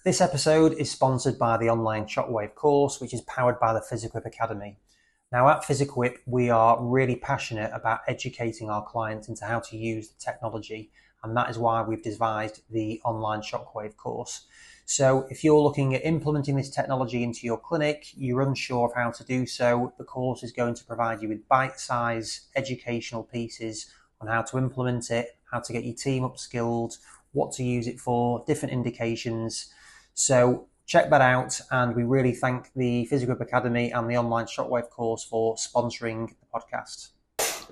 This episode is sponsored by the online Shockwave course, which is powered by the PhysiQuip Academy. Now at PhysiQuip, we are really passionate about educating our clients into how to use the technology, and that is why we've devised the online Shockwave course. So if you're looking at implementing this technology into your clinic, you're unsure of how to do so, the course is going to provide you with bite-sized educational pieces on how to implement it, how to get your team upskilled, what to use it for, different indications. So check that out, and we really thank the PhysiQuip Academy and the online Shockwave course for sponsoring the podcast.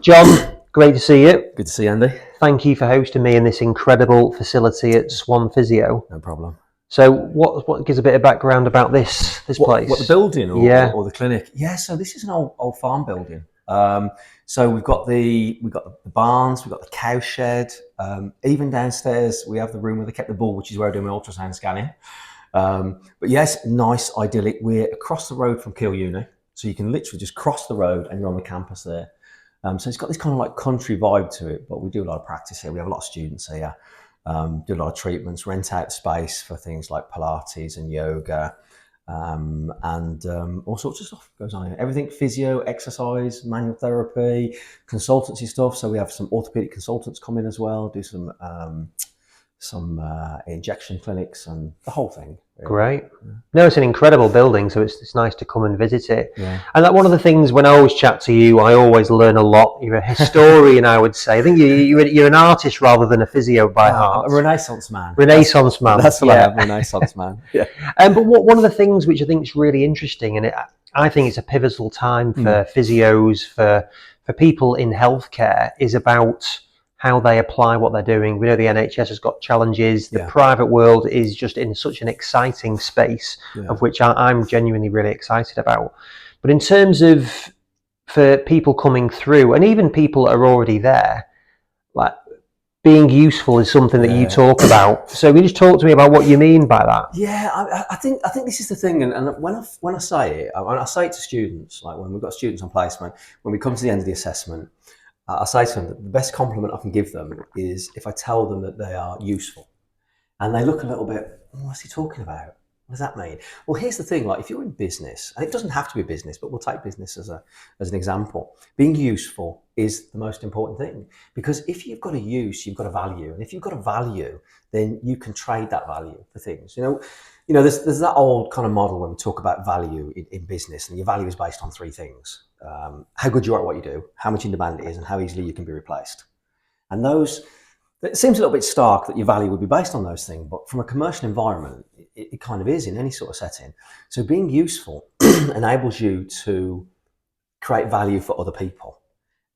John, great to see you. Good to see you, Andy. Thank you for hosting me in this incredible facility at Swan Physio. No problem. So what gives a bit of background about this place? What, the building or the clinic? Yeah, so this is an old farm building. So we've got the barns, we've got the cow shed. Even downstairs we have the room where they kept the bull, which is where I do my ultrasound scanning. But yes, nice, idyllic. We're across the road from Keele Uni, so you can literally just cross the road and you're on the campus there. So it's got this kind of like country vibe to it, but we do a lot of practice here. We have a lot of students here, do a lot of treatments, rent out space for things like Pilates and yoga, and all sorts of stuff goes on here. Everything physio, exercise, manual therapy, consultancy stuff. So we have some orthopedic consultants come in as well, do some injection clinics and the whole thing. Really. Great. Yeah. No, it's an incredible building, so it's nice to come and visit it. Yeah. And that one of the things when I always chat to you, I always learn a lot. You're a historian, I would say. I think you're an artist rather than a physio by heart. A Renaissance man. Renaissance man. That's what I am, Renaissance man. Yeah. But one of the things which I think is really interesting, and I think it's a pivotal time for physios, for people in healthcare, is about how they apply what they're doing. We know the NHS has got challenges. The private world is just in such an exciting space, of which I'm genuinely really excited about. But in terms of for people coming through, and even people that are already there, like being useful is something that you talk about. So can you just talk to me about what you mean by that? Yeah, I think this is the thing, and when I say it to students, like when we've got students on placement, when we come to the end of the assessment, I say to them that the best compliment I can give them is if I tell them that they are useful. And they look a little bit, what's he talking about? What does that mean? Well, here's the thing, like if you're in business, and it doesn't have to be business, but we'll take business as an example. Being useful is the most important thing, because if you've got a use, you've got a value. And if you've got a value, then you can trade that value for things. You know, there's that old kind of model when we talk about value in business, and your value is based on three things. How good you are at what you do, how much in demand it is, and how easily you can be replaced. And it seems a little bit stark that your value would be based on those things, but from a commercial environment, it kind of is in any sort of setting. So being useful enables you to create value for other people.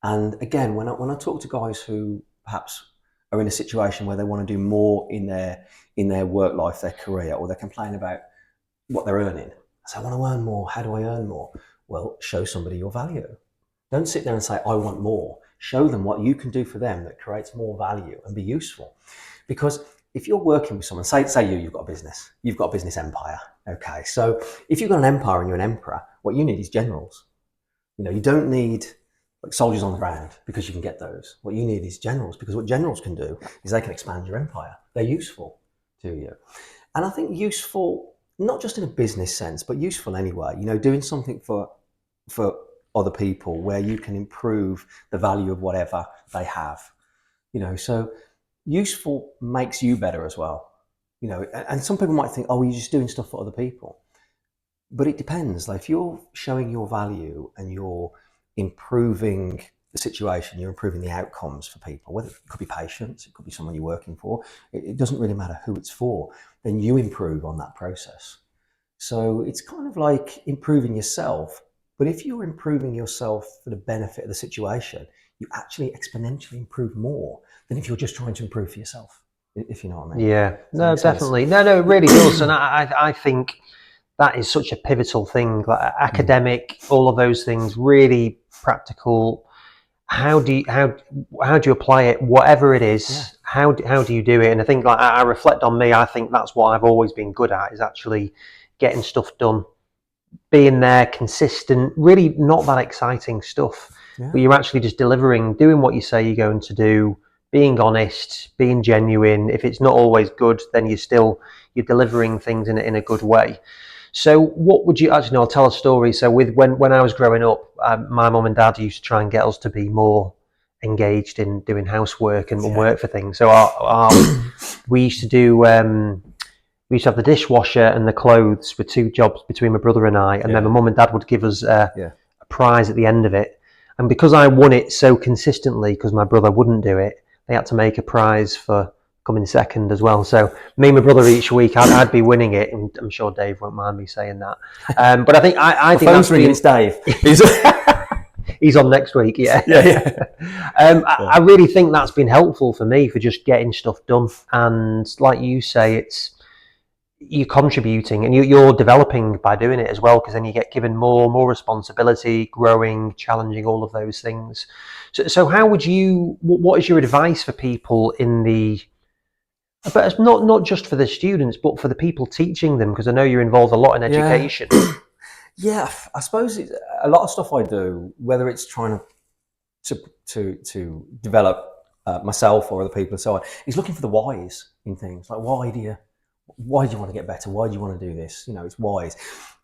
And again, when I talk to guys who perhaps are in a situation where they want to do more in their work life, their career, or they're complaining about what they're earning. I say, I want to earn more. How do I earn more? Well, show somebody your value. Don't sit there and say, I want more. Show them what you can do for them that creates more value and be useful. Because if you're working with someone, say you've got a business empire. Okay, so if you've got an empire and you're an emperor, what you need is generals. You know, you don't need like soldiers on the ground because you can get those. What you need is generals, because what generals can do is they can expand your empire. They're useful to you. And I think useful, not just in a business sense, but useful anyway, you know, doing something for other people where you can improve the value of whatever they have, you know, so useful makes you better as well, you know, and some people might think, oh, you're just doing stuff for other people, but it depends. Like if you're showing your value and you're improving the situation, you're improving the outcomes for people, whether it could be patients, it could be someone you're working for, it doesn't really matter who it's for, then you improve on that process. So it's kind of like improving yourself. But if you're improving yourself for the benefit of the situation, you actually exponentially improve more than if you're just trying to improve for yourself, if you know what I mean. Yeah, no, definitely. No, it really does. And I think that is such a pivotal thing, like academic, all of those things, really practical. How do you apply it, whatever it is? How do you do it? And I think, like, I reflect on me, I think that's what I've always been good at, is actually getting stuff done. Being there, consistent, really not that exciting stuff, but you're actually just delivering, doing what you say you're going to do, being honest, being genuine. If it's not always good, then you're delivering things in a good way. So what would you actually know? I'll tell a story. So with when I was growing up, my mum and dad used to try and get us to be more engaged in doing housework and work for things. So we used to do. We used to have the dishwasher and the clothes were two jobs between my brother and I, and then my mum and dad would give us a prize at the end of it. And because I won it so consistently, because my brother wouldn't do it, they had to make a prize for coming second as well. So me and my brother each week, I'd be winning it, and I'm sure Dave won't mind me saying that. But I think I think phone's ringing. It's Dave. He's on next week. Yeah. I really think that's been helpful for me for just getting stuff done. And like you say, you're contributing and you're developing by doing it as well, because then you get given more responsibility, growing, challenging, all of those things. So how would what is your advice for people but it's not just for the students, but for the people teaching them, because I know you're involved a lot in education. I suppose a lot of stuff I do, whether it's trying to develop myself or other people and so on, is looking for the whys in things. Like, why do you want to get better? Why do you want to do this? It's whys.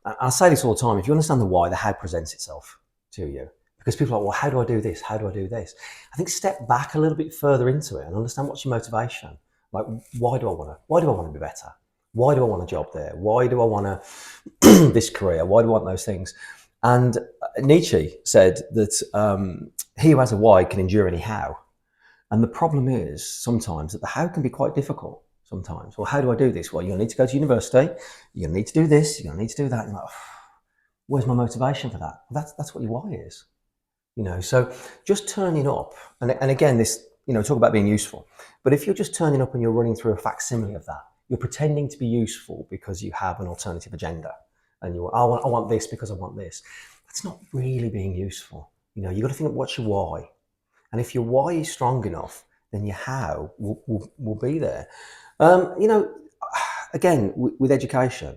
I say this all the time. If you understand the why, the how presents itself to you. Because people are like, well, how do I do this? How do I do this? I think step back a little bit further into it and understand what's your motivation. Like, why do I want to be better? Why do I want a job there? Why do I want this career? Why do I want those things? And Nietzsche said that he who has a why can endure any how. And the problem is sometimes that the how can be quite difficult sometimes. Well, how do I do this? Well, you're going to need to go to university. You're going to need to do this. You're going to need to do that. And you're like, where's my motivation for that? Well, that's what your why is. So just turning up. And again, this, talk about being useful. But if you're just turning up and you're running through a facsimile of that, you're pretending to be useful because you have an alternative agenda. And I want this because I want this. That's not really being useful. You've got to think, what's your why? And if your why is strong enough, then your how will be there. Again, with education,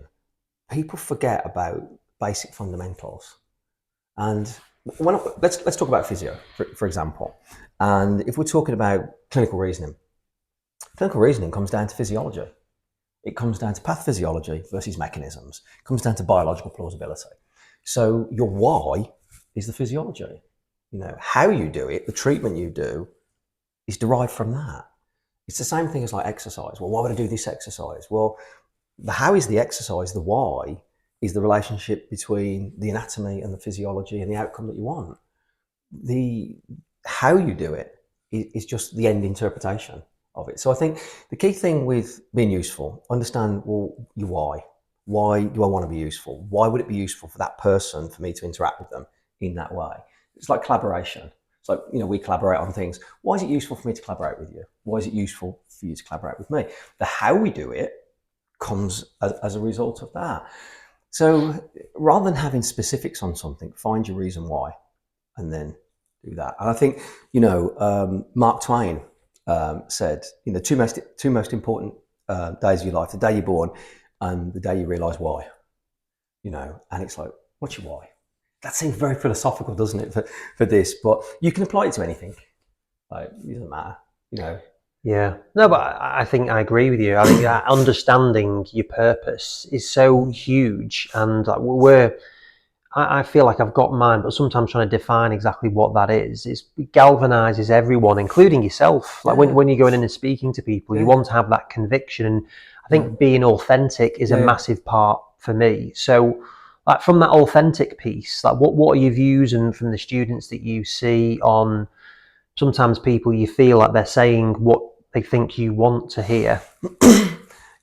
people forget about basic fundamentals. And let's talk about physio, for example. And if we're talking about clinical reasoning comes down to physiology. It comes down to pathophysiology versus mechanisms. It comes down to biological plausibility. So your why is the physiology. How you do it, the treatment you do, is derived from that. It's the same thing as like exercise. Well, why would I do this exercise? Well, the how is the exercise, the why is the relationship between the anatomy and the physiology and the outcome that you want. The how you do it is just the end interpretation of it. So I think the key thing with being useful, understand, well, your why. Why do I want to be useful? Why would it be useful for that person for me to interact with them in that way? It's like collaboration. It's like, we collaborate on things. Why is it useful for me to collaborate with you? Why is it useful for you to collaborate with me? The how we do it comes as a result of that. So rather than having specifics on something, find your reason why and then do that. And I think, Mark Twain said, two most important days of your life, the day you're born and the day you realise why. And it's like, what's your why? That seems very philosophical, doesn't it, for this? But you can apply it to anything. Like, it doesn't matter, Yeah. No, but I think I agree with you. I think that understanding your purpose is so huge, and I feel like I've got mine, but sometimes trying to define exactly what that is, it galvanizes everyone, including yourself. Like when you're going in and speaking to people, you want to have that conviction. And I think being authentic is a massive part for me. So like from that authentic piece, like what are your views and from the students that you see on sometimes people you feel like they're saying what they think you want to hear?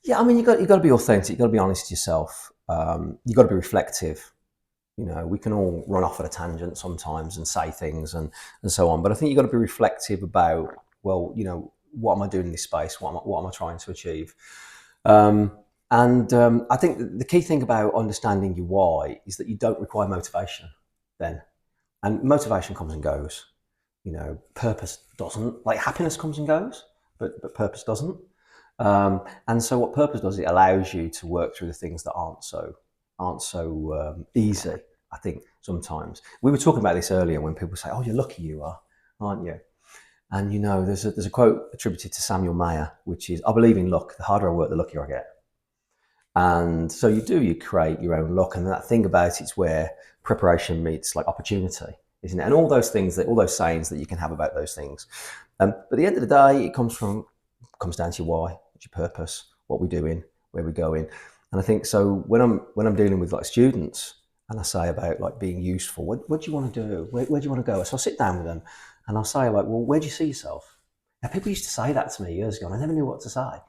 Yeah, I mean, you got to be authentic. You got to be honest to yourself. You got to be reflective. We can all run off at a tangent sometimes and say things and so on. But I think you got to be reflective about, well, what am I doing in this space? What am I trying to achieve? I think the key thing about understanding your why is that you don't require motivation then. And motivation comes and goes. Purpose doesn't. Like happiness comes and goes, but purpose doesn't. And so what purpose does, it allows you to work through the things that aren't so easy. I think sometimes we were talking about this earlier when people say, "Oh, you're lucky you are, aren't you?" And there's a quote attributed to Samuel Mayer, which is, "I believe in luck. The harder I work, the luckier I get." And so you create your own luck. And that thing about it's where preparation meets like opportunity, isn't it? And all those things, all those sayings that you can have about those things. But at the end of the day, it comes down to your why, what's your purpose, what we're doing, where we're going. And I think so when I'm dealing with like students and I say about like being useful, what do you want to do? Where do you want to go? So I'll sit down with them and I'll say like, well, where do you see yourself? Now people used to say that to me years ago and I never knew what to say.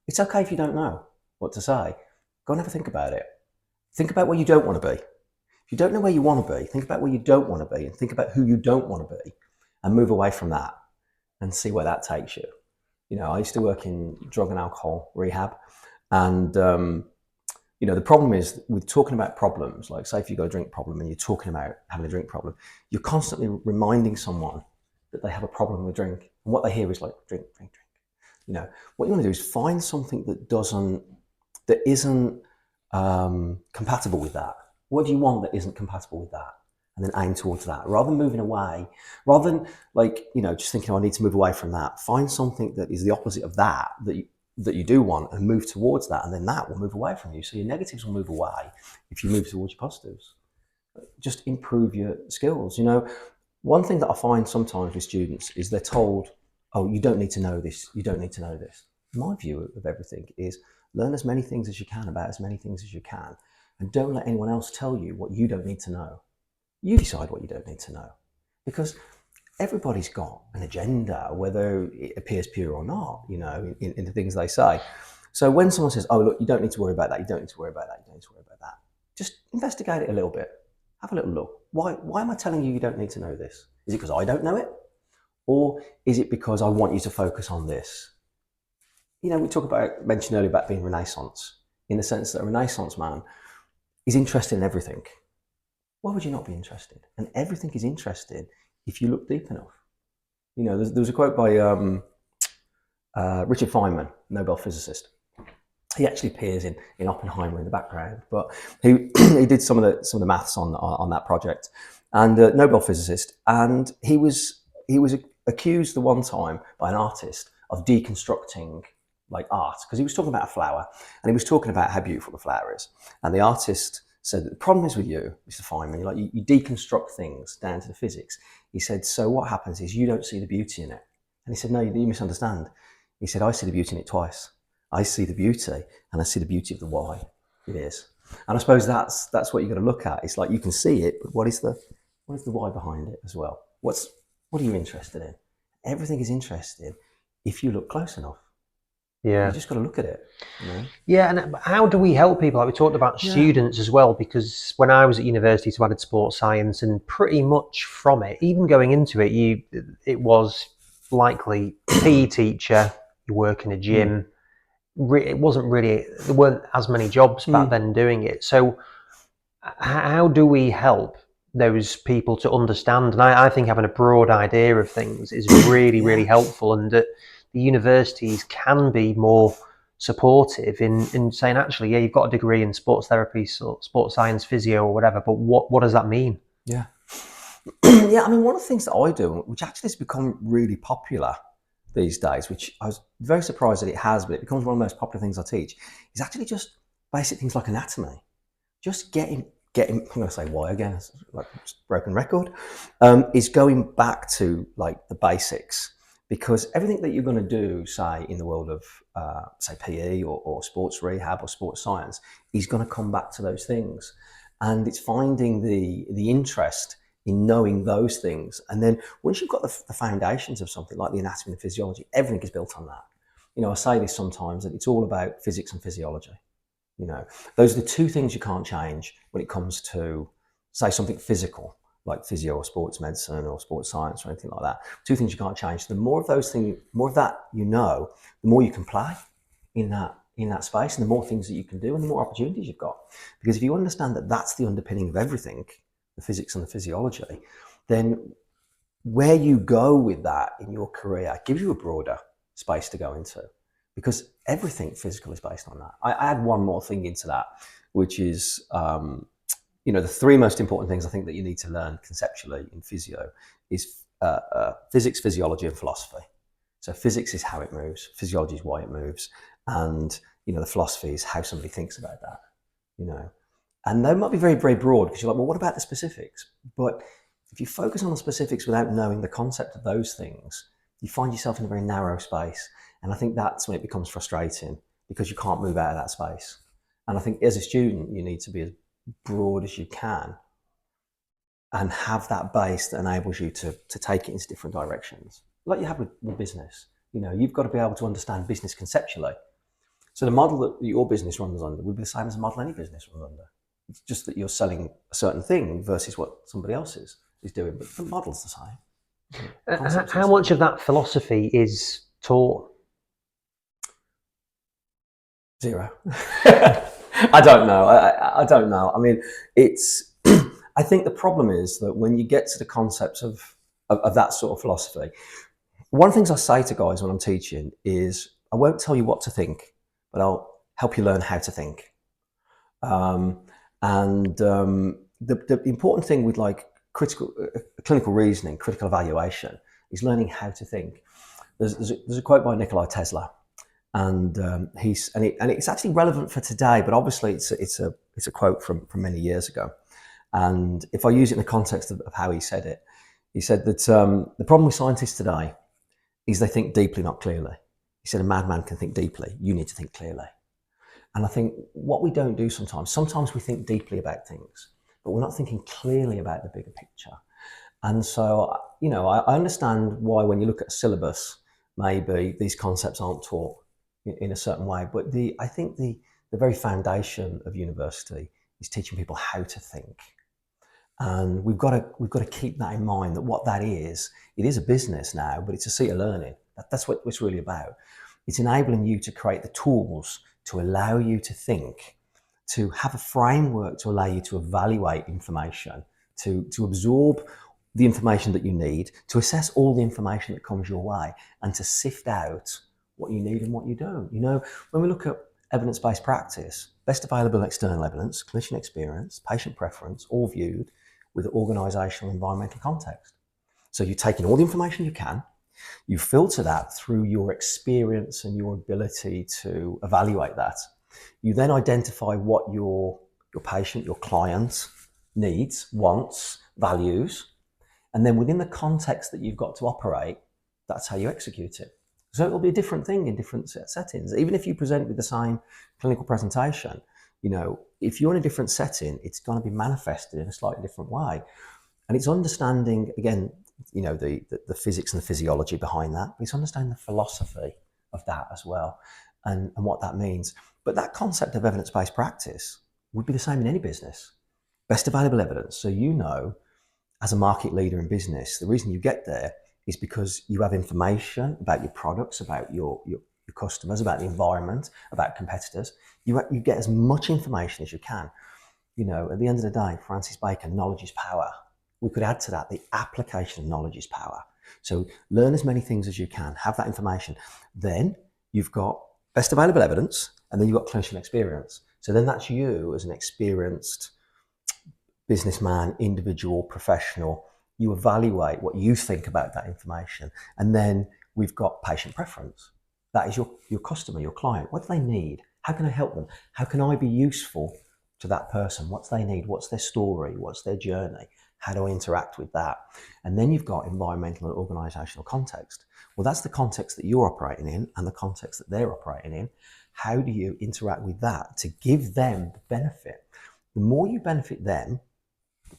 It's okay if you don't know what to say. Go and have a think about it. Think about where you don't want to be. If you don't know where you want to be, think about where you don't want to be and think about who you don't want to be and move away from that and see where that takes you. I used to work in drug and alcohol rehab, and the problem is with talking about problems, like say if you've got a drink problem and you're talking about having a drink problem, you're constantly reminding someone that they have a problem with drink. And what they hear is like, drink, drink, drink. What you want to do is find something that isn't compatible with that. What do you want that isn't compatible with that? And then aim towards that, rather than moving away, rather than just thinking, I need to move away from that. Find something that is the opposite of that you do want and move towards that, and then that will move away from you. So your negatives will move away if you move towards your positives. Just improve your skills. One thing that I find sometimes with students is they're told, oh, you don't need to know this, you don't need to know this. My view of everything is learn as many things as you can about as many things as you can, and don't let anyone else tell you what you don't need to know. You decide what you don't need to know, because everybody's got an agenda, whether it appears pure or not, in the things they say. So when someone says, oh, look, you don't need to worry about that, you don't need to worry about that, you don't need to worry about that, just investigate it a little bit. Have a little look. Why am I telling you don't need to know this? Is it because I don't know it? Or is it because I want you to focus on this? We mentioned earlier about being Renaissance, in the sense that a Renaissance man is interested in everything. Why would you not be interested? And everything is interesting if you look deep enough. There was a quote by Richard Feynman, Nobel physicist. He actually appears in Oppenheimer in the background, but he did some of the maths on that project, and Nobel physicist. And he was accused the one time by an artist of deconstructing like art, because he was talking about a flower and he was talking about how beautiful the flower is, and the artist said, the problem is with you, Mr. Feynman, you deconstruct things down to the physics. He said, so what happens is you don't see the beauty in it. And he said, no, you misunderstand. He said, I see the beauty in it twice. I see the beauty, and I see the beauty of the why it is. And I suppose that's what you've got to look at. It's like you can see it, but what is the why behind it as well? What are you interested in? Everything is interesting if you look close enough. Yeah. You just got to look at it. Yeah, and how do we help people? Like we talked about students as well, because when I was at university, so I did sports science, and pretty much from it, even going into it, it was likely PE teacher, you work in a gym. It wasn't really, there weren't as many jobs back then doing it. So how do we help those people to understand? And I think having a broad idea of things is really, really helpful, and that the universities can be more supportive in saying, actually, you've got a degree in sports therapy, sports science, physio or whatever, but what does that mean? Yeah. Yeah, I mean, one of the things that I do, which actually has become really popular these days, which I was very surprised that it has, but it becomes one of the most popular things I teach, is actually just basic things like anatomy. Just getting, I'm going to say why again, it's like broken record, is going back to like the basics. Because everything that you're going to do, say, in the world of, say, PE or sports rehab or sports science, is going to come back to those things. And it's finding the interest in knowing those things. And then once you've got the foundations of something like the anatomy and physiology, everything is built on that. I say this sometimes, that it's all about physics and physiology. Those are the two things you can't change when it comes to, say, something physical, like physio or sports medicine or sports science or anything like that. Two things you can't change. The more of those things, more of that the more you can play in that space, and the more things that you can do, and the more opportunities you've got. Because if you understand that that's the underpinning of everything, the physics and the physiology, then where you go with that in your career gives you a broader space to go into, because everything physical is based on that. I add one more thing into that, which is, the three most important things I think that you need to learn conceptually in physio is physics, physiology, and philosophy. So physics is how it moves, physiology is why it moves, and the philosophy is how somebody thinks about that. And they might be very, very broad because you're like, well, what about the specifics? But if you focus on the specifics without knowing the concept of those things, you find yourself in a very narrow space. And I think that's when it becomes frustrating because you can't move out of that space. And I think as a student, you need to be as broad as you can and have that base that enables you to take it into different directions. Like you have with business. You've got to be able to understand business conceptually. So the model that your business runs under would be the same as the model any business runs under. It's just that you're selling a certain thing versus what somebody else is doing, but the model's the same. How much of that philosophy is taught? Zero. I don't know. I don't know. I mean, it's. I think the problem is that when you get to the concepts of that sort of philosophy, one of the things I say to guys when I'm teaching is, I won't tell you what to think, but I'll help you learn how to think. The important thing with like clinical reasoning, critical evaluation, is learning how to think. There's a quote by Nikola Tesla, and it's actually relevant for today, but obviously it's a quote from many years ago. And if I use it in the context of how he said it, he said that the problem with scientists today is they think deeply, not clearly. He said a madman can think deeply. You need to think clearly. And I think what we don't do sometimes we think deeply about things, but we're not thinking clearly about the bigger picture. And so, I understand why when you look at a syllabus, maybe these concepts aren't taught in a certain way. But I think the very foundation of university is teaching people how to think. And we've got to keep that in mind, that what that is, it is a business now, but it's a seat of learning. That's what it's really about. It's enabling you to create the tools to allow you to think, to have a framework to allow you to evaluate information, to absorb the information that you need, to assess all the information that comes your way, and to sift out what you need and what you don't. When we look at evidence-based practice, best available external evidence, clinician experience, patient preference, all viewed with organisational environmental context. So you're taking all the information you can, you filter that through your experience and your ability to evaluate that. You then identify what your patient, your client needs, wants, values, and then within the context that you've got to operate, that's how you execute it. So it'll be a different thing in different settings. Even if you present with the same clinical presentation, if you're in a different setting, it's going to be manifested in a slightly different way. And it's understanding, again, the physics and the physiology behind that. It's understanding the philosophy of that as well, and what that means. But that concept of evidence-based practice would be the same in any business. Best available evidence. So as a market leader in business, the reason you get there is because you have information about your products, about your customers, about the environment, about competitors. You get as much information as you can. At the end of the day, Francis Bacon, knowledge is power. We could add to that the application of knowledge is power. So learn as many things as you can, have that information. Then you've got best available evidence, and then you've got clinician experience. So then that's you as an experienced businessman, individual, professional. You evaluate what you think about that information. And then we've got patient preference. That is your customer, your client. What do they need? How can I help them? How can I be useful to that person? What do they need? What's their story? What's their journey? How do I interact with that? And then you've got environmental and organisational context. Well, that's the context that you're operating in and the context that they're operating in. How do you interact with that to give them the benefit? The more you benefit them,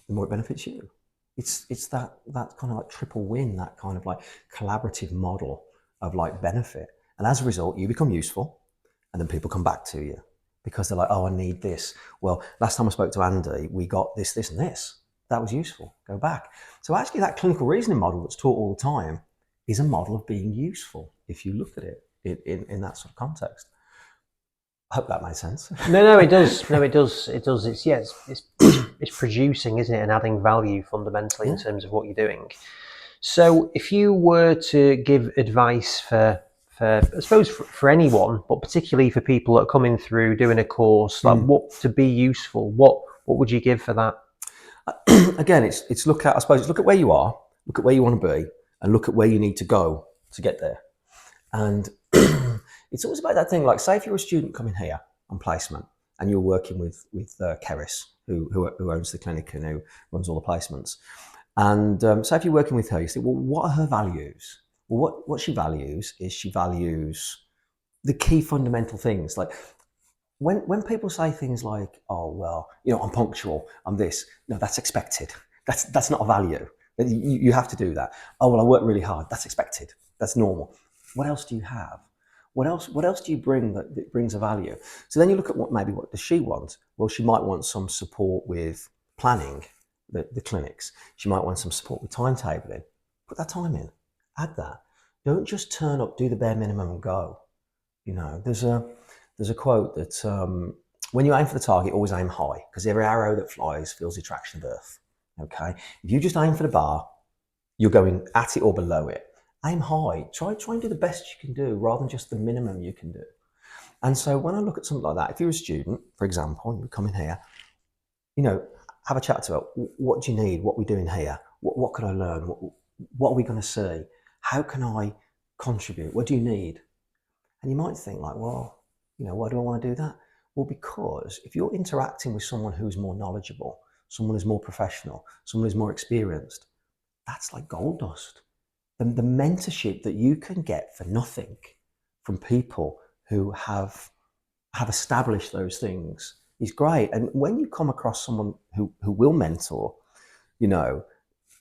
the more it benefits you. It's that kind of like triple win, that kind of like collaborative model of like benefit. And as a result, you become useful, and then people come back to you because they're like, oh, I need this. Well, last time I spoke to Andy, we got this, this, and this. That was useful. Go back. So actually that clinical reasoning model that's taught all the time is a model of being useful if you look at it in that sort of context. I hope that made sense. No, it does. No, it does. It does. It's producing, isn't it, and adding value fundamentally in terms of what you're doing. So if you were to give advice for I suppose for anyone, but particularly for people that are coming through doing a course, like what to be useful, what would you give for that? Again, it's look at where you are look at where you want to be, and look at where you need to go to get there. And it's always about that thing, like say if you're a student coming here on placement and you're working with Keris, who owns the clinic and who runs all the placements. And so if you're working with her, you say, well, what are her values? Well, what she values is she values the key fundamental things. Like when people say things like, oh, well, you know, I'm punctual, I'm this. No, that's expected. That's not a value. You have to do that. Oh, well, I work really hard. That's expected. That's normal. What else do you have? What else do you bring that brings a value? So then you look at what does she want? Well, she might want some support with planning the clinics. She might want some support with timetabling. Put that time in. Add that. Don't just turn up, do the bare minimum and go. You know, there's a quote that when you aim for the target, always aim high, because every arrow that flies feels the attraction of Earth. Okay? If you just aim for the bar, you're going at it or below it. Aim high. Try and do the best you can do rather than just the minimum you can do. And so when I look at something like that, if you're a student, for example, and you come in here, you know, have a chat to her. What do you need? What are we doing here? What can I learn? What are we going to see? How can I contribute? What do you need? And you might think like, well, you know, why do I want to do that? Well, because if you're interacting with someone who's more knowledgeable, someone who's more professional, someone who's more experienced, that's like gold dust. The mentorship that you can get for nothing from people who have established those things is great. And when you come across someone who will mentor, you know,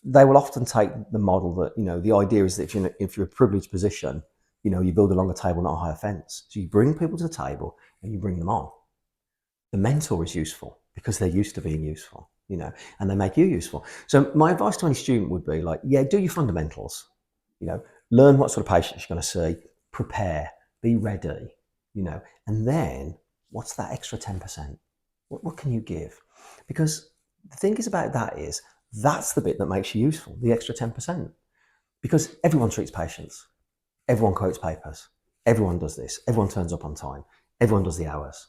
they will often take the model that, you know, the idea is that if you're a privileged position, you know, you build a longer table, not a higher fence. So you bring people to the table and you bring them on. The mentor is useful because they're used to being useful, you know, and they make you useful. So my advice to any student would be like, yeah, do your fundamentals, you know, learn what sort of patients you're going to see, prepare, be ready, you know, and then what's that extra 10%? What can you give? Because the thing is about that is that's the bit that makes you useful, the extra 10%. Because everyone treats patients, everyone quotes papers, everyone does this, everyone turns up on time, everyone does the hours.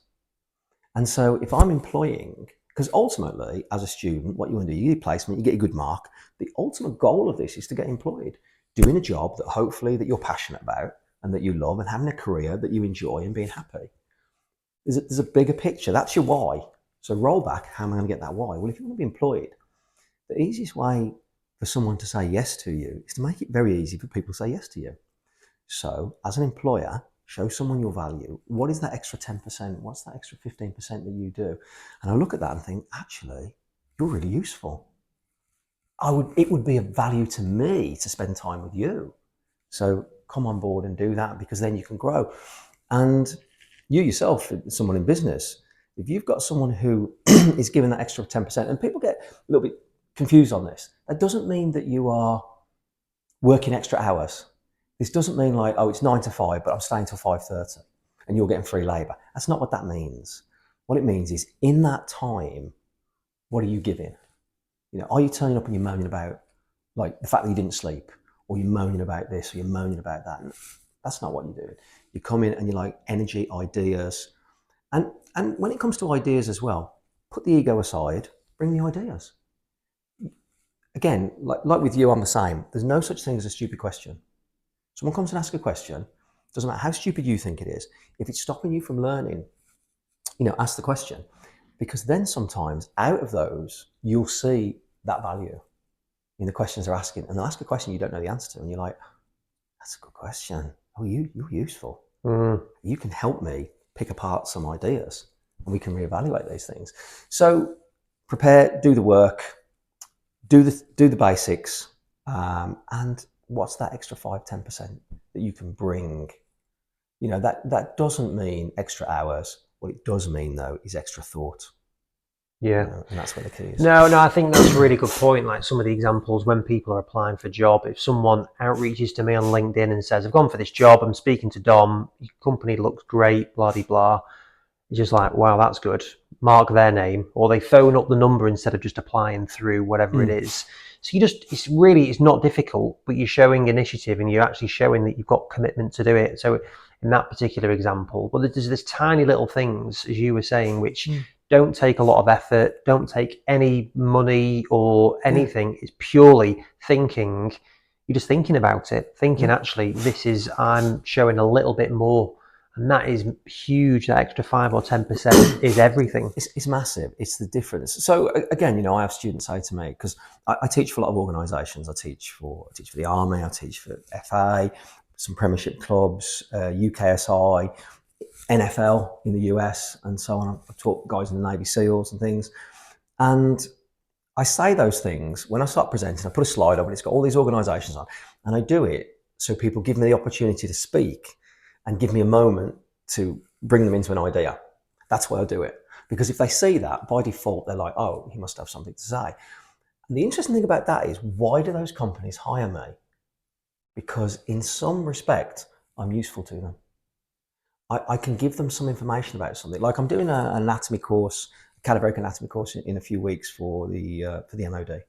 And so if I'm employing, because ultimately as a student, what you want to do, you get placement, you get a good mark. The ultimate goal of this is to get employed, doing a job that hopefully that you're passionate about and that you love, and having a career that you enjoy and being happy. There's a bigger picture. That's your why. So roll back, how am I going to get that why? Well, if you want to be employed, the easiest way for someone to say yes to you is to make it very easy for people to say yes to you. So as an employer, show someone your value. What is that extra 10%? What's that extra 15% that you do? And I look at that and think, actually, you're really useful. It would be of value to me to spend time with you. So come on board and do that, because then you can grow. And you yourself, someone in business, if you've got someone who is given that extra 10%, and people get a little bit confused on this, that doesn't mean that you are working extra hours. This doesn't mean like, oh, it's 9 to 5, but I'm staying till 5:30 and you're getting free labour. That's not what that means. What it means is in that time, what are you giving? You know, are you turning up and you're moaning about like the fact that you didn't sleep, or you're moaning about this, or you're moaning about that? And that's not what you're doing. You come in and you're like energy, ideas. And when it comes to ideas as well, put the ego aside, bring the ideas. Again, like with you, I'm the same. There's no such thing as a stupid question. Someone comes and asks a question, doesn't matter how stupid you think it is, if it's stopping you from learning, you know, ask the question. Because then sometimes out of those, you'll see that value in the questions they're asking. And they'll ask a question you don't know the answer to, and you're like, that's a good question. Oh, you're useful. You can help me pick apart some ideas, and we can reevaluate these things. So prepare, do the work, do the basics, and what's that extra 5-10% that you can bring? You know, that doesn't mean extra hours. What it does mean though is extra thought. Yeah. You know, and that's where the key is. No, I think that's a really good point. Like some of the examples when people are applying for a job, if someone outreaches to me on LinkedIn and says, I've gone for this job, I'm speaking to Dom, your company looks great, blah, blah, blah. It's just like, wow, that's good. Mark their name, or they phone up the number instead of just applying through whatever it is. So it's not difficult, but you're showing initiative and you're actually showing that you've got commitment to do it. So in that particular example, well, there's this tiny little things, as you were saying, which don't take a lot of effort, don't take any money or Yeah. anything. It's purely thinking. You're just thinking about it, thinking Yeah. actually, I'm showing a little bit more. And that is huge. That extra 5 or 10% is everything. It's massive. It's the difference. So again, you know, I have students say to me, because I teach for a lot of organisations. I teach for the Army. I teach for FA, some Premiership clubs, UKSI, NFL in the US, and so on. I taught guys in the Navy SEALs and things. And I say those things when I start presenting. I put a slide up and it's got all these organisations on, and I do it so people give me the opportunity to speak and give me a moment to bring them into an idea. That's why I do it. Because if they see that, by default, they're like, oh, he must have something to say. And the interesting thing about that is, why do those companies hire me? Because in some respect, I'm useful to them. I can give them some information about something. Like I'm doing an anatomy course, a cadaveric anatomy course in a few weeks for the MOD.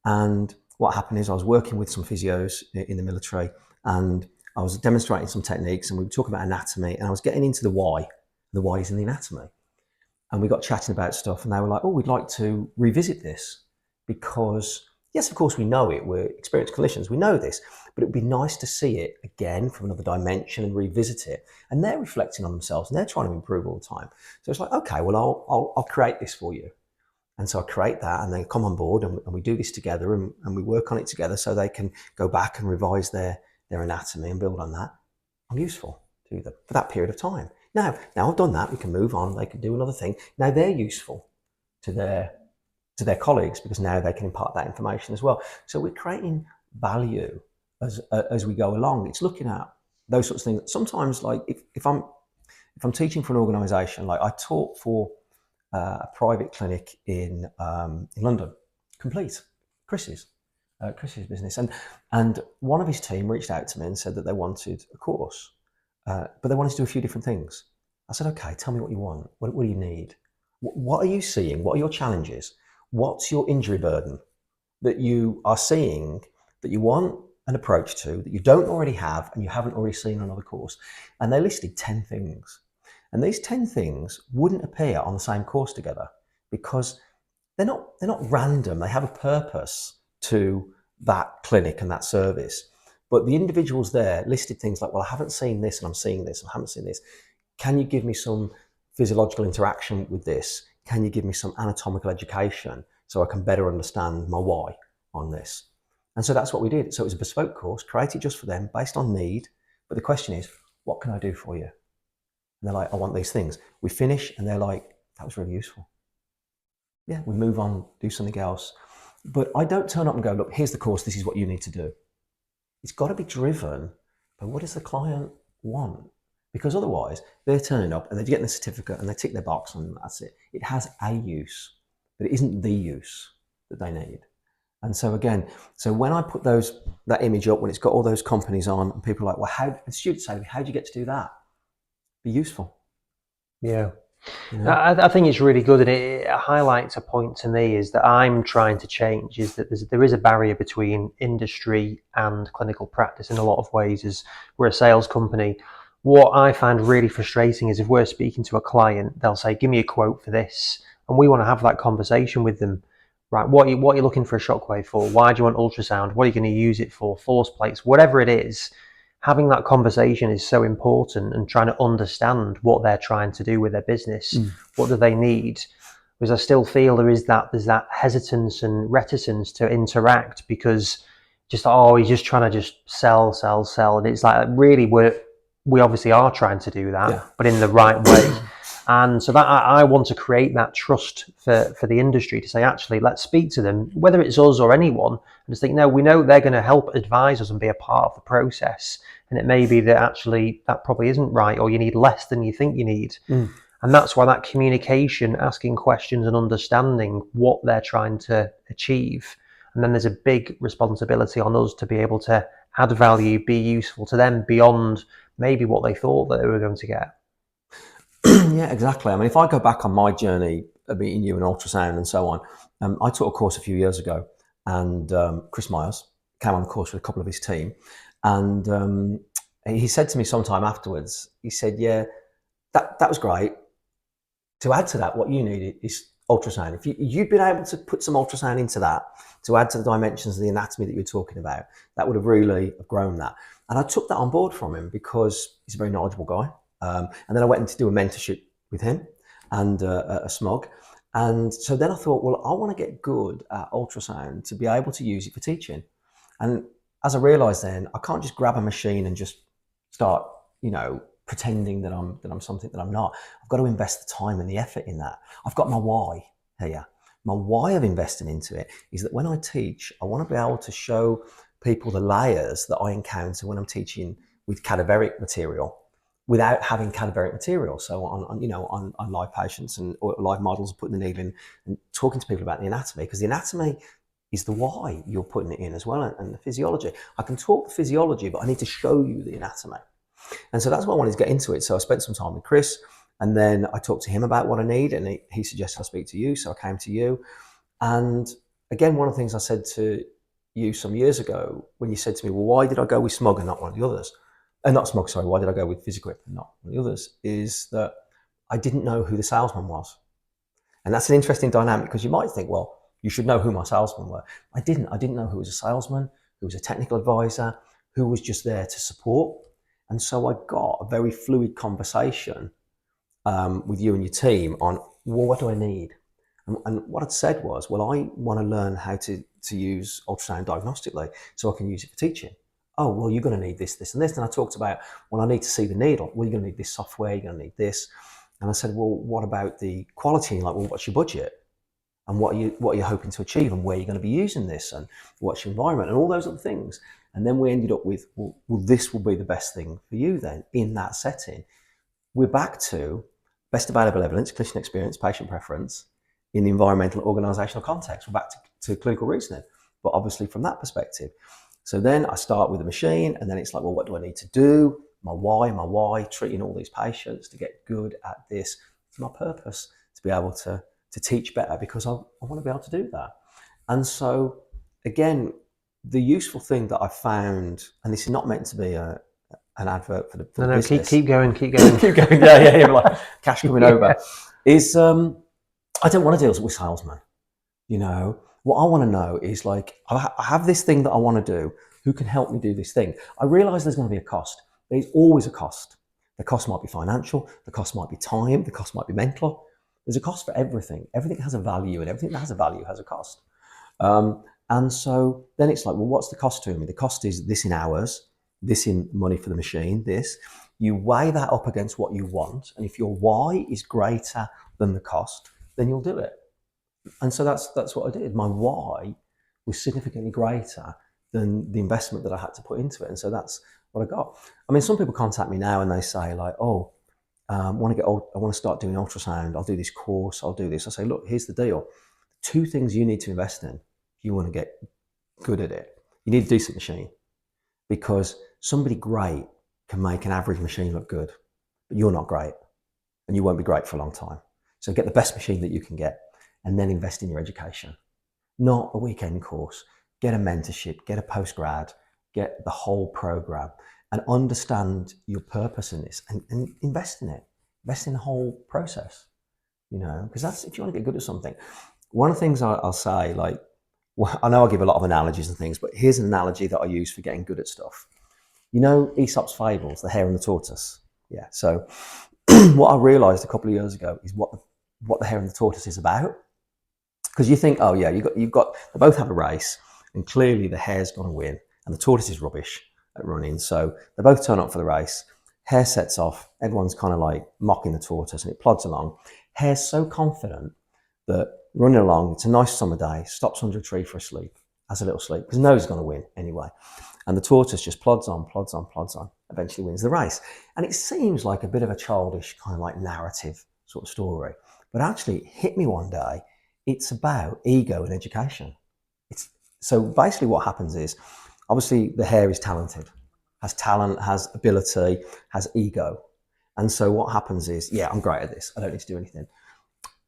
And what happened is I was working with some physios in the military, and I was demonstrating some techniques, and we were talking about anatomy, and I was getting into the why. The why is in the anatomy. And we got chatting about stuff, and they were like, oh, we'd like to revisit this because, yes, of course, we know it. We're experienced clinicians. We know this, but it would be nice to see it again from another dimension and revisit it. And they're reflecting on themselves, and they're trying to improve all the time. So it's like, okay, well, I'll create this for you. And so I create that, and they come on board, and we do this together, and we work on it together so they can go back and revise their anatomy and build on that. I'm useful to them for that period of time. Now I've done that, we can move on, they can do another thing. Now they're useful to their colleagues because now they can impart that information as well. So we're creating value as we go along. It's looking at those sorts of things. Sometimes, like if I'm teaching for an organisation, like I taught for a private clinic in London, complete, Chris's business, and one of his team reached out to me and said that they wanted a course, but they wanted to do a few different things. I said, okay, tell me what you want. What do you need? What are you seeing? What are your challenges? What's your injury burden that you are seeing that you want an approach to that you don't already have and you haven't already seen on another course? And they listed 10 things. And these 10 things wouldn't appear on the same course together because they're not random. They have a purpose to that clinic and that service. But the individuals there listed things like, well, I haven't seen this and I'm seeing this and I haven't seen this. Can you give me some physiological interaction with this? Can you give me some anatomical education so I can better understand my why on this? And so that's what we did. So it was a bespoke course created just for them based on need. But the question is, what can I do for you? And they're like, I want these things. We finish and they're like, that was really useful. Yeah, we move on, do something else. But I don't turn up and go, look, here's the course, this is what you need to do. It's got to be driven by what does the client want? Because otherwise, they're turning up and they're getting the certificate and they tick their box and that's it. It has a use, but it isn't the use that they need. And so again, so when I put that image up, when it's got all those companies on, and people are like, well, and students say, how do you get to do that? Be useful. Yeah. You know? I think it's really good, and it highlights a point to me is that I'm trying to change is that there is a barrier between industry and clinical practice in a lot of ways. As we're a sales company, what I find really frustrating is if we're speaking to a client, they'll say, "Give me a quote for this," and we want to have that conversation with them. Right? What are you looking for a shockwave for? Why do you want ultrasound? What are you going to use it for? Force plates, whatever it is. Having that conversation is so important and trying to understand what they're trying to do with their business. What do they need? Because I still feel there's that hesitance and reticence to interact because he's just trying to just sell. And it's like really we obviously are trying to do that, Yeah. but in the right way. And so that I want to create that trust for the industry to say, actually, let's speak to them, whether it's us or anyone, and just think, no, we know they're going to help advise us and be a part of the process. And it may be that actually that probably isn't right, or you need less than you think you need. And that's why that communication, asking questions and understanding what they're trying to achieve. And then there's a big responsibility on us to be able to add value, be useful to them beyond maybe what they thought that they were going to get. Yeah, exactly. I mean, if I go back on my journey of meeting you in ultrasound and so on, I taught a course a few years ago, and Chris Myers came on the course with a couple of his team, and he said to me sometime afterwards, he said, "Yeah, that was great. To add to that, what you need is ultrasound. If you'd been able to put some ultrasound into that to add to the dimensions of the anatomy that you're talking about, that would have really grown that. And I took that on board from him because he's a very knowledgeable guy. And then I went in to do a mentorship with him and a smog. And so then I thought, well, I want to get good at ultrasound to be able to use it for teaching. And as I realised then, I can't just grab a machine and just start, pretending that I'm something that I'm not. I've got to invest the time and the effort in that. I've got my why here. My why of investing into it is that when I teach, I want to be able to show people the layers that I encounter when I'm teaching with cadaveric material without having cadaveric material. So on live patients or live models, putting the needle in and talking to people about the anatomy, because the anatomy is the why you're putting it in as well, and the physiology. I can talk the physiology, but I need to show you the anatomy. And so that's why I wanted to get into it. So I spent some time with Chris, and then I talked to him about what I need, and he suggested I speak to you. So I came to you. And again, one of the things I said to you some years ago when you said to me, well, why did I go with Smog and not one of the others? Not Smog, sorry, why did I go with physiotherapy and not one of the others? Is that I didn't know who the salesman was. And that's an interesting dynamic, because you might think, well, you should know who my salesmen were. I didn't know who was a salesman, who was a technical advisor, who was just there to support. And so I got a very fluid conversation with you and your team on, well, what do I need? And what I'd said was, well, I want to learn how to use ultrasound diagnostically so I can use it for teaching. Oh, well, you're going to need this, this, and this. And I talked about, well, I need to see the needle. Well, you're going to need this software, you're going to need this. And I said, well, what about the quality? And like, well, what's your budget? And what are you hoping to achieve, and where you're going to be using this, and what's your environment, and all those other things. And then we ended up with, well, this will be the best thing for you then in that setting. We're back to best available evidence, clinician experience, patient preference in the environmental organisational context. We're back to clinical reasoning, but obviously from that perspective. So then I start with the machine, and then it's like, well, what do I need to do? My why, treating all these patients to get good at this. It's my purpose to be able to teach better, because I want to be able to do that. And so again, the useful thing that I found, and this is not meant to be an advert for the business. Keep going. Keep going. Yeah. Like cash coming over. Is I don't want to deal with salesmen. What I want to know is, like, I have this thing that I want to do. Who can help me do this thing? I realise there's going to be a cost. There's always a cost. The cost might be financial. The cost might be time. The cost might be mental. There's a cost for everything. Everything has a value, and everything that has a value has a cost. And so then it's like, well, what's the cost to me? The cost is this in hours, this in money for the machine, this. You weigh that up against what you want. And if your why is greater than the cost, then you'll do it. And so that's what I did. My why was significantly greater than the investment that I had to put into it. And so that's what I got. I mean, some people contact me now and they say, like, oh, I want to start doing ultrasound. I'll do this course. I'll do this. I say, look, here's the deal. 2 things you need to invest in if you want to get good at it. You need a decent machine, because somebody great can make an average machine look good, but you're not great, and you won't be great for a long time. So get the best machine that you can get, and then invest in your education. Not a weekend course. Get a mentorship, get a postgrad, get the whole program, and understand your purpose in this, and invest in it. Invest in the whole process, because that's, if you want to get good at something. One of the things I'll say, like, well, I know I give a lot of analogies and things, but here's an analogy that I use for getting good at stuff. Aesop's fables, the hare and the tortoise. Yeah. So what I realised a couple of years ago is what the hare and the tortoise is about. Because you think, oh yeah, you've got they both have a race, and clearly the hare's going to win, and the tortoise is rubbish at running. So they both turn up for the race. Hare sets off. Everyone's kind of like mocking the tortoise, and it plods along. Hare's so confident that running along, it's a nice summer day, stops under a tree for a sleep, has a little sleep, because knows he's going to win anyway. And the tortoise just plods on, eventually wins the race. And it seems like a bit of a childish kind of like narrative sort of story. But actually, it hit me one day. It's about ego and education. So basically what happens is, obviously the hare is talented, has talent, has ability, has ego. And so what happens is, yeah, I'm great at this. I don't need to do anything.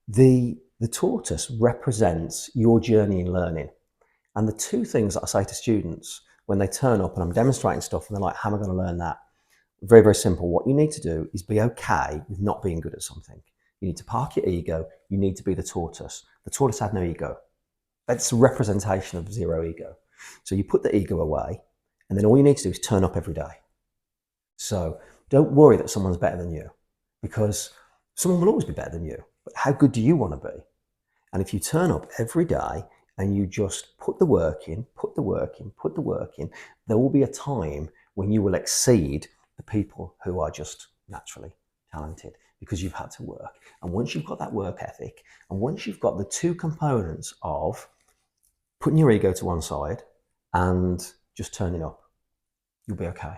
The tortoise represents your journey in learning. And the 2 things that I say to students when they turn up and I'm demonstrating stuff and they're like, how am I going to learn that? Very, very simple. What you need to do is be okay with not being good at something. You need to park your ego. You need to be the tortoise. The tortoise had no ego. That's a representation of zero ego. So you put the ego away, and then all you need to do is turn up every day. So don't worry that someone's better than you, because someone will always be better than you. But how good do you want to be? And if you turn up every day and you just put the work in, there will be a time when you will exceed the people who are just naturally talented, because you've had to work. And once you've got that work ethic, and once you've got the two components of putting your ego to one side and just turning up, you'll be okay.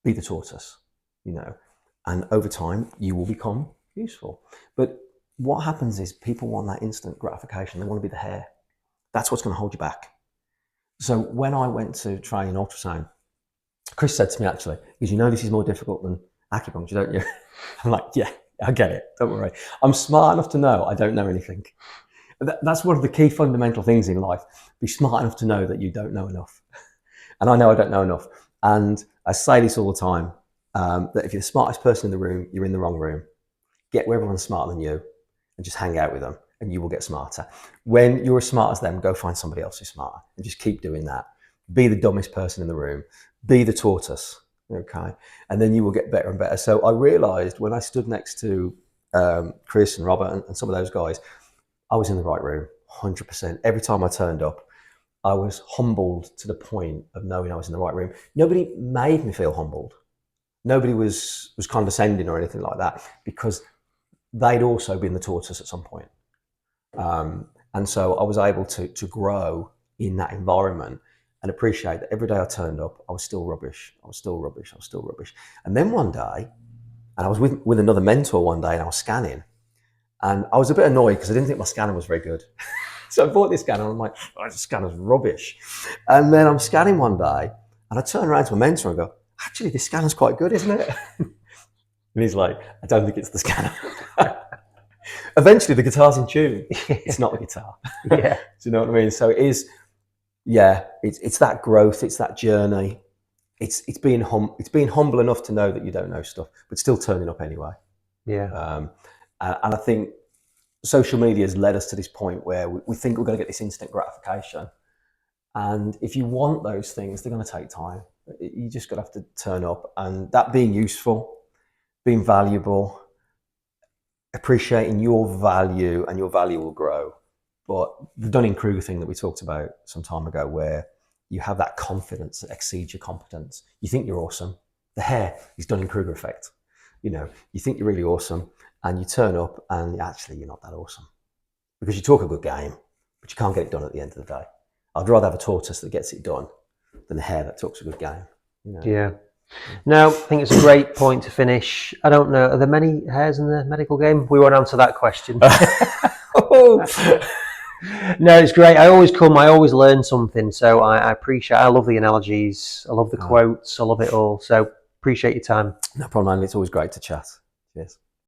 Be the tortoise, and over time you will become useful. But what happens is people want that instant gratification. They want to be the hare. That's what's going to hold you back. So when I went to train in ultrasound, Chris said to me, actually, because this is more difficult than acupuncture, don't you? I'm like, yeah, I get it. Don't worry. I'm smart enough to know I don't know anything. That's one of the key fundamental things in life. Be smart enough to know that you don't know enough. And I know I don't know enough. And I say this all the time, that if you're the smartest person in the room, you're in the wrong room. Get where everyone's smarter than you and just hang out with them, and you will get smarter. When you're as smart as them, go find somebody else who's smarter and just keep doing that. Be the dumbest person in the room. Be the tortoise, okay? And then you will get better and better. So I realised when I stood next to Chris and Robert and some of those guys, I was in the right room, 100%. Every time I turned up, I was humbled to the point of knowing I was in the right room. Nobody made me feel humbled. Nobody was condescending or anything like that, because they'd also been the tortoise at some point. And so I was able to grow in that environment and appreciate that every day I turned up, I was still rubbish. And then one day, and I was with another mentor one day, and I was scanning, and I was a bit annoyed because I didn't think my scanner was very good. So I bought this scanner, and I'm like, oh, this scanner's rubbish. And then I'm scanning one day, and I turn around to my mentor and go, actually, this scanner's quite good, isn't it? And he's like, I don't think it's the scanner. Eventually, the guitar's in tune. It's not the guitar. Yeah. Do you know what I mean? So it is, it's that growth, it's that journey. It's being humble enough to know that you don't know stuff, but still turning up anyway. Yeah. And I think social media has led us to this point where we think we're going to get this instant gratification. And if you want those things, they're going to take time. You just got to have to turn up, and that being useful, being valuable, appreciating your value, and your value will grow. But the Dunning-Kruger thing that we talked about some time ago, where you have that confidence that exceeds your competence. You think you're awesome. The hare is Dunning-Kruger effect. You think you're really awesome, and you turn up and actually you're not that awesome, because you talk a good game, but you can't get it done at the end of the day. I'd rather have a tortoise that gets it done than a hare that talks a good game. Yeah. Now, I think it's a great point to finish. I don't know, are there many hares in the medical game? We won't answer that question. No, it's great. I always learn something. So I love the analogies. I love the quotes. I love it all. So appreciate your time. No problem, man. It's always great to chat. Cheers.